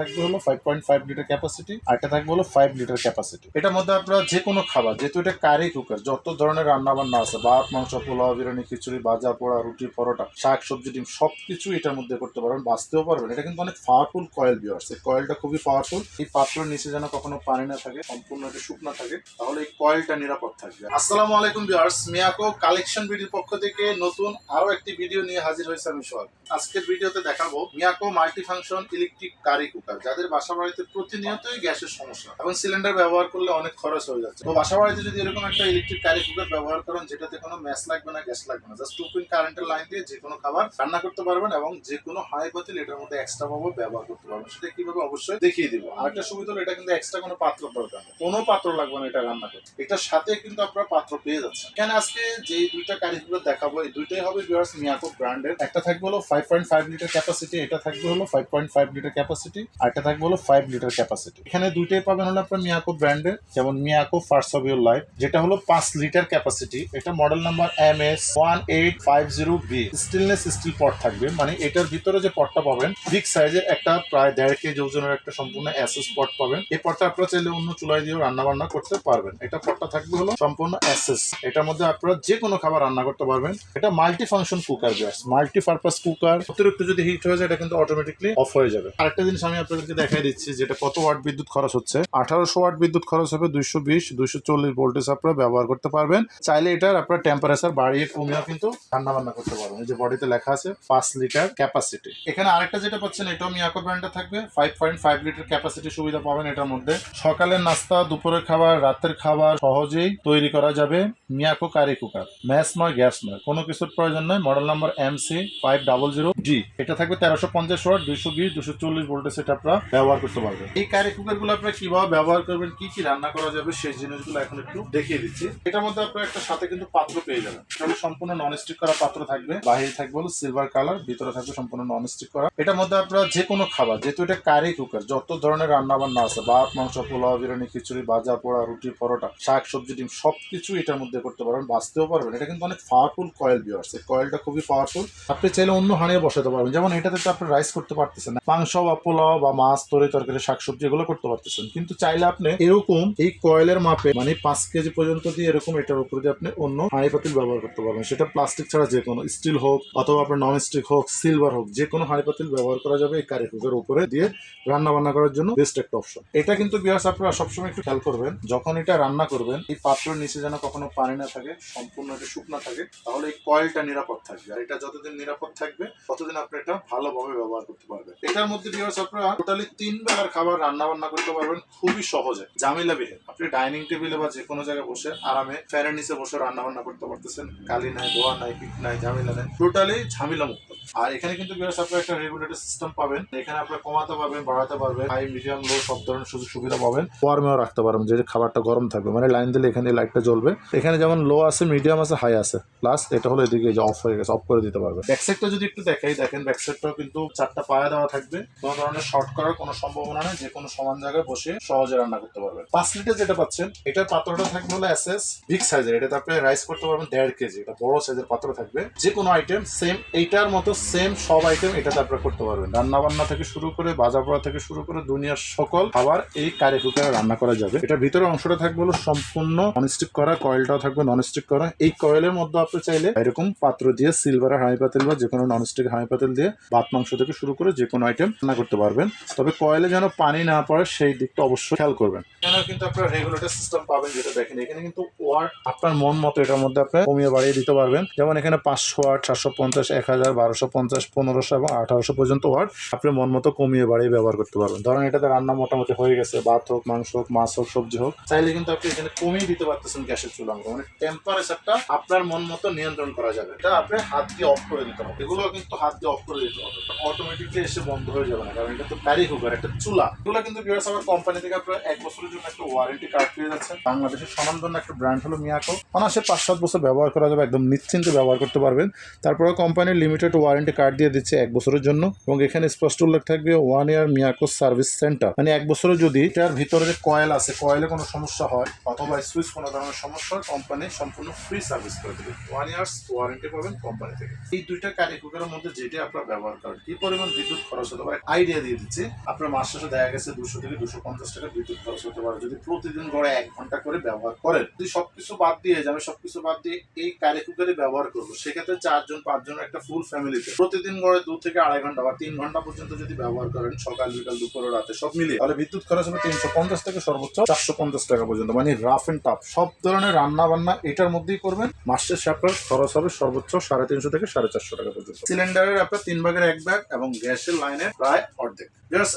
থাকবে হলো 5.5 litre capacity, আর এটা থাকবে হলো 5 লিটার ক্যাপাসিটি। এটার মধ্যে আপনারা যে কোনো খাবার, যেহেতু এটা কারি কুকার, যত ধরনের রান্না বান্না আছে, ভাত, মাংস, পোলাও, বিরিয়ানি, খিচুড়ি, ভাজা, পোড়া, রুটি, পরোটা, শাক, সবজি, ডিম সবকিছু এটার মধ্যে করতে পারবেন, বাঁচতেও পারবেন। এটা কিন্তু অনেক পাওয়ারফুল কয়েল ভিউয়ার্স, এই কয়েলটা খুবই পাওয়ারফুল। এই পাত্রের নিচে যেন কখনো পানি না থাকে, সম্পূর্ণ এটা শুকনা থাকে, তাহলে এই কয়েলটা নিরাপদ থাকবে। আসসালামু আলাইকুম ভিউয়ার্স, মিয়াকো কালেকশন ভিডিওর পক্ষ থেকে নতুন আরো একটি ভিডিও নিয়ে হাজির হয়েছে আমি সোহাগ। আজকের ভিডিওতে দেখাবো Miyako multi function electric curry cooker, যাদের বাসা বাড়িতে প্রতিনিয়তই গ্যাসের সমস্যা এবং সিলিন্ডার ব্যবহার করলে অনেক খরচ হয়ে যাচ্ছে। তো বাসা বাড়িতে যদি এরকম একটা ইলেকট্রিক কারি কুকার ব্যবহার করেন, যেটাতে কোনো ম্যাচ লাগবে না, গ্যাস লাগবে না, জাস্ট 2 পিন কারেন্টের লাইন দিয়ে যে কোনো খাবার রান্না করতে পারবেন এবং যে কোনো হাই পাতিল এটার মধ্যে এক্সট্রা ভাবে ব্যবহার করতে পারবেন। সেটা কিভাবে অবশ্যই দেখিয়ে দিব। আরেকটা সুবিধা হলো এটা কিন্তু এক্সট্রা কোনো পাত্র দরকার নেই, কোনো পাত্র লাগবে না এটা রান্না করতে, এটার সাথে কিন্তু আপনারা পাত্র পেয়ে যাচ্ছেন। এখানে আজকে যে দুইটা কারি কুকার দেখাবো, এই দুইটাই হবে ভিউয়ার্স মিয়াকো ব্র্যান্ডের। একটা থাকবে হলো 5.5 লিটার ক্যাপাসিটি, এটা থাকবে হলো 5.5 লিটার ক্যাপাসিটি, আর এটা থাকবে হলো 5 লিটার ক্যাপাসিটি। এখানে দুইটাই পাবেন হলো আপনার মিয়াকো ব্র্যান্ডের, যেমন Miyako first of your life, যেটা হলো 5 লিটার ক্যাপাসিটি। এটা model number MS1850B। Stainless steel pot থাকবে, মানে এটার ভিতরে যে পটটা পাবেন বিগ সাইজের একটা প্রায় 1.5 কেজি ওজনের একটা সম্পূর্ণ এসএস পট পাবেন। এই পটটা আপনারা চাইলে অন্য চুলায় দিয়েও রান্না বান্না করতে পারবেন। এটা পটটা থাকবে হলো সম্পূর্ণ এসএস, এটার মধ্যে আপনারা যে কোনো খাবার রান্না করতে পারবেন। এটা multi function cooker gas, multi purpose cooker. অতিরিক্ত যদি হিট হয়ে যায় এটা কিন্তু অটোমেটিকলি অফ হয়ে যাবে। আরেকটা জিনিস আমি আপনাদেরকে দেখাই দিচ্ছি, যেটা কত ওয়াট বিদ্যুৎ খরচ হচ্ছে। 1800 ওয়াট বিদ্যুৎ খরচ হবে, 220-240 ভোল্টেজ আপনারা ব্যবহার করতে পারবেন। চাইলে এটার আপনার টেম্পারেচার বাড়িয়ে কমিয়েও কিন্তু রান্না বান্না করতে পারবেন। এই যে বডিতে লেখা আছে 5 লিটার ক্যাপাসিটি। এখানে আরেকটা যেটা পাচ্ছেন, এটাও মিয়াকো ব্র্যান্ডের থাকবে, 5.5 লিটার ক্যাপাসিটি সুবিধা পাবেন এটার মধ্যে। সকালের নাস্তা, দুপুরের খাবার, রাতের খাবার সহজেই তৈরি করা যাবে। মিয়াকো কারি কুকার, ম্যাস নয়, গ্যাস নয়, কোনো কিছুর প্রয়োজন নয়। Model number MC500G। এটা থাকবে 1350 ওয়াট, 220-240 ভোল্টেজ এটা আপনারা ব্যবহার করতে পারবেন। এই কারি কুকার গুলো আপনারা কিভাবে ব্যবহার করবেন, কি কি রান্না করা যাবে, সেই জিনিসগুলো এখন একটু দেখিয়ে দিচ্ছি। এটার মধ্যে আপনারা একটা সাথে কিন্তু পাত্র পেয়ে যাবেন। এটা সম্পূর্ণ নন স্টিক করা পাত্র থাকবে, বাহিরে থাকবে হলো সিলভার কালার, ভিতরে থাকবে সম্পূর্ণ নন স্টিক করা। এটার মধ্যে আপনারা যে কোনো খাবার, যেহেতু এটা কারি কুকার, যত ধরনের রান্না বান্না আছে, ভাত, মাংস, পোলাও, বিরিয়ানি, খিচুড়ি, ভাজা, পোড়া, রুটি, পরোটা, শাক, সবজি, ডিম সবকিছু এটার মধ্যে করতে পারবেন, বাঁচতেও পারবেন। এটা কিন্তু অনেক পাওয়ারফুল কয়েল ভিউয়ার্স, এই কয়েলটা খুবই পাওয়ারফুল। আপনি চাইলে অন্য হাঁড়িয়ে বসাতে পারবেন, যেমন এটাতে তো আপনি রাইস করতে পারতেছেন না, মাংস বা পোলাও বা মাছ, তরকারি, শাকসবজি এগুলো করতে পারতেছেন। কিন্তু চাইলে আপনি এরকম এই কয়েলের মাপে, মানে 5 কেজি পর্যন্ত দিয়ে এরকম এটার উপরে দিয়ে আপনি অন্য হাঁড়ি পাতিল ব্যবহার করতে পারবেন। সেটা প্লাস্টিক ছাড়া যে কোনো, স্টিল হোক অথবা আপনার নন স্টিক হোক, সিলভার হোক, যে কোনো হাঁড়ি পাতিল ব্যবহার করা যাবে এই কারি কুকার উপরে দিয়ে রান্না বান্না করার জন্য বেস্ট একটা অপশন। এটা কিন্তু ভিউয়ার্স আপনারা সবসময় একটু খেয়াল করবেন, যখন এটা রান্না করবেন এই পাত্রের নিচে যেন কখনো পানি না থাকে, সম্পূর্ণ এটা শুকনা থাকে, তাহলে এই কয়েলটা নিরাপদ থাকবে। আর এটা যতদিন নিরাপদ থাকবে ততদিন আপনি এটা ভালোভাবে ব্যবহার করতে পারবেন। এটার মধ্যে ভিউয়ার্স আপনারা টোটালি 3 বেলার খাবার রান্না বান্না করতে পারবেন খুবই সহজে, ঝামেলা বিহীন। আপনি ডাইনিং টেবিলে বা যে কোনো জায়গায় বসে আরামে ফ্যানের নিচে বসে রান্না বান্না করতে পারতেছেন। কালি নাই, ধোয়া নাই, পিঠ নাই, ঝামেলা নাই, টোটালি ঝামেলা মুক্ত। আর এখানে কিন্তু ভিউয়ার্স আপনারা একটা রেগুলেটর সিস্টেম পাবেন, এখানে আপনারা কমাতে পারবেন, বাড়াতে পারবেন, হাই, মিডিয়াম, লো সব ধরনের সুযোগ সুবিধা পাবেন। ওয়ার্মেও রাখতে পারবেন, যে খাবারটা গরম থাকবে, মানে লাইন দিলে এখানে লাইটটা জ্বলবে। এখানে যেমন লো আছে, মিডিয়াম আছে, হাই আছে, প্লাস এটা হলো এদিকে যে অফ হয়ে গেছে, অফ করে দিতে পারবে। ব্যাকসাইডটা যদি একটু দেখাই, দেখেন ব্যাকসাইডটাও কিন্তু 4টা পায়া দেওয়া থাকবে, কোনো ধরনের শর্ট করার কোনো সম্ভাবনা নেই, যে কোনো সমান জায়গায় বসে সহজে রান্না করতে পারবেন। 5 লিটার যেটা পাচ্ছেন, এটার পাত্রটা থাকবে হলো এসএস বিগ সাইজের, এটাতে আপনি রাইস করতে পারবেন 1.5 কেজি, এটা বড় সাইজের পাত্র থাকবে। যে কোনো আইটেম সেম এইটার মতো সেম সব আইটেম এটাতে আপনারা করতে পারবেন। রান্না বান্না থেকে শুরু করে, ভাজা পোড়া থেকে শুরু করে দুনিয়ার সকল খাবার এই কারি কুকারে রান্না করা যাবে। এটার ভিতরে অংশটা থাকবে হলো সম্পূর্ণ ননস্টিক করা, কয়েলটাও থাকবে ননস্টিক করা। এই কয়েলের মধ্যে আপনি চাইলে এরকম পাত্র দিয়ে সিলভারের হাঁড়ি পাতিল বা যে কোনো ননস্টিক হাঁড়ি পাতিল দিয়ে ভাত মাংস থেকে শুরু করে যে কোনো আইটেম রান্না করতে পারবেন। তবে কয়েলে যেন পানি না পড়ে সেই দিকটা অবশ্যই খেয়াল করবেন। এখানেও কিন্তু আপনারা রেগুলেটর সিস্টেম পাবেন, যেটা দেখেন এখানে কিন্তু ওয়াট আপনার মন মতো এটার মধ্যে আপনি কমিয়ে বাড়িয়ে দিতে পারবেন। যেমন এখানে 500 ওয়াট, 750, 1000, 1250, 1500 এবং 1800 পর্যন্ত ওয়াট আপনি মন মতো কমিয়ে বাড়িয়ে ব্যবহার করতে পারবেন। ধরেন এটাতে রান্না মোটামুটি হয়ে গেছে, ভাত হোক, মাংস হোক, মাছ হোক, সবজি হোক, চাইলে কিন্তু আপনি এখানে কমিয়ে দিতে পারতেছেন গ্যাসের চুলা, মানে টেম্পারেচারটা আপনার মন মতো নিয়ন্ত্রণ করা যাবে। এটা আপনি হাত দিয়ে অফ করে দিতে হবে, এগুলো কিন্তু হাত দিয়ে অফ করে দিতে হবে, অটোমেটিকলি এসে বন্ধ হয়ে যাবে না, কারণ এটা তো কারি কুকার, একটা চুলা। এগুলো কিন্তু ভিউয়ার্স আমার কোম্পানি থেকে আপনারা 1 বছরের জন্য একটা ওয়ারেন্টি কার্ড পেয়ে যাচ্ছেন। বাংলাদেশের স্বনামধন্য একটা ব্র্যান্ড হলো মিয়াকো, অনায়াসে 5-7 বছর ব্যবহার করা যাবে, একদম নিশ্চিন্তে ব্যবহার করতে পারবেন। তারপরে কোম্পানির লিমিটেড ওয়ারেন্টি ওয়ারেন্টি কার্ড দিয়ে দিচ্ছে 1 বছরের জন্য, এবং এখানে স্পষ্ট উল্লেখ থাকবে 1 ইয়ার মিয়াকো সার্ভিস সেন্টার, মানে 1 বছরে যদি এটার ভিতরে যে কয়েল আছে কয়েলে কোনো সমস্যা হয় অথবা সুইচ কোনো ধরনের সমস্যা হয় কোম্পানি সম্পূর্ণ ফ্রি সার্ভিস করে দেবে। 1 ইয়ার্স ওয়ারেন্টি পাবেন কোম্পানি থেকে। এই দুইটা কারি কুকারের মধ্যে যেটা আপনারা ব্যবহার করেন কি পরিমাণ বিদ্যুৎ খরচ হতে পারে আইডিয়া দিয়ে দিচ্ছে। আপনার মাস শেষে দেখা গেছে 200 থেকে 250 টাকা বিদ্যুৎ খরচ হতে পারে যদি প্রতিদিন গড়ে 1 ঘন্টা করে ব্যবহার করেন। যদি সবকিছু বাদ দিয়ে আমি সবকিছু বাদ দিয়ে এই কারি কুকারই ব্যবহার করবো, সেক্ষেত্রে 4 জন 5 জন একটা ফুল ফ্যামিলিতে প্রতিদিন গড়ে 2 থেকে 2.5 ঘন্টা বা 3 ঘন্টা পর্যন্ত যদি ব্যবহার করেন সকাল বিকাল দুপুর রাতে সব মিলিয়ে, তাহলে বিদ্যুৎ খরচ হবে 350 থেকে সর্বোচ্চ 450 টাকা পর্যন্ত, মানে রাফ এন্ড টাফ সব ধরনের রান্না বান্না এটার মধ্যেই করবেন। মাস শেষে আপনার খরচ হবে সর্বোচ্চ 350 থেকে 450 টাকা পর্যন্ত। সিলিন্ডারের আপনার 3 ভাগের 1 ভাগ এবং গ্যাসের লাইনের প্রায় অর্ধেক।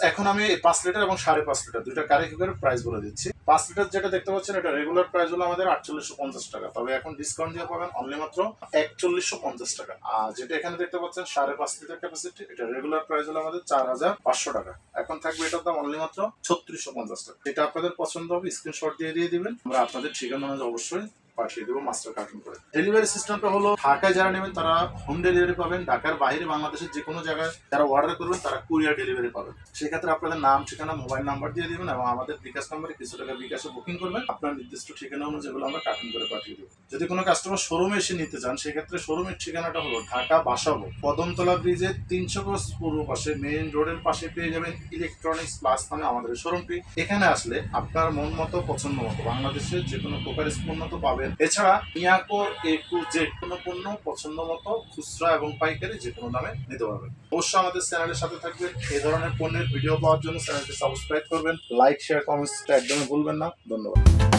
এখন আমি 5 লিটার এবং 5.5 লিটার দুইটা কারি কুকারের প্রাইস বলে দিচ্ছি। 5 লিটার যেটা দেখতে পাচ্ছেন এটা রেগুলার প্রাইস হলো আমাদের 4850 টাকা, তবে এখন ডিসকাউন্ট দিয়ে পাবেন অনলি মাত্র 4150 টাকা। আর যেটা এখানে দেখতে পাচ্ছেন 5.5 লিটার ক্যাপাসিটি, এটা রেগুলার প্রাইস হলো আমাদের 4500 টাকা, এখন থাকবে এটার দাম অনলি মাত্র 3650 টাকা। যেটা আপনাদের পছন্দ হবে স্ক্রিনশট দিয়ে দিবেন, আমরা আপনাদের ঠিকানা অবশ্যই পাঠিয়ে দেবো মাস্টার কার্টুন করে। ডেলিভারি সিস্টেমটা হলো ঢাকায় যারা নেবেন তারা হোম ডেলিভারি পাবেন, ঢাকার বাইরে বাংলাদেশের যে কোনো জায়গায় যারা অর্ডার করবেন তারা কুরিয়ার ডেলিভারি পাবেন। সেক্ষেত্রে আপনাদের নাম ঠিকানা মোবাইল নাম্বার দিয়ে দিবেন এবং আমাদের বিকাশ নাম্বারে কিছু টাকা বিকাশে বুকিং করবেন, আপনার নির্দিষ্ট ঠিকানা অনুযায়ী যেগুলো আমরা কার্টুন করে পাঠিয়ে দেবো। যদি কোনো কাস্টমার শোরুমে এসে নিতে চান সেক্ষেত্রে শোরুমের ঠিকানাটা হলো ঢাকা বাসাবো কদমতলা ব্রিজের 300 গজ পূর্ব পাশে মেইন রোডের পাশে পেয়ে যাবেন ইলেকট্রনিক্স প্লাস নামে আমাদের শোরুমটি। এখানে আসলে আপনার মন মতো পছন্দ মতো বাংলাদেশের যে কোনো প্রকার পণ্য তো পাবেন, এছাড়া মিয়াকো A to Z কোনো পণ্য পছন্দ মতো খুচরা এবং পাইকারি যে কোনো দামে নিতে পারবেন। অবশ্যই আমাদের চ্যানেলের সাথে থাকবেন, এই ধরনের পণ্যের ভিডিও পাওয়ার জন্য চ্যানেলটি সাবস্ক্রাইব করবেন, লাইক শেয়ার কমেন্টসটা একদমই ভুলবেন না। ধন্যবাদ।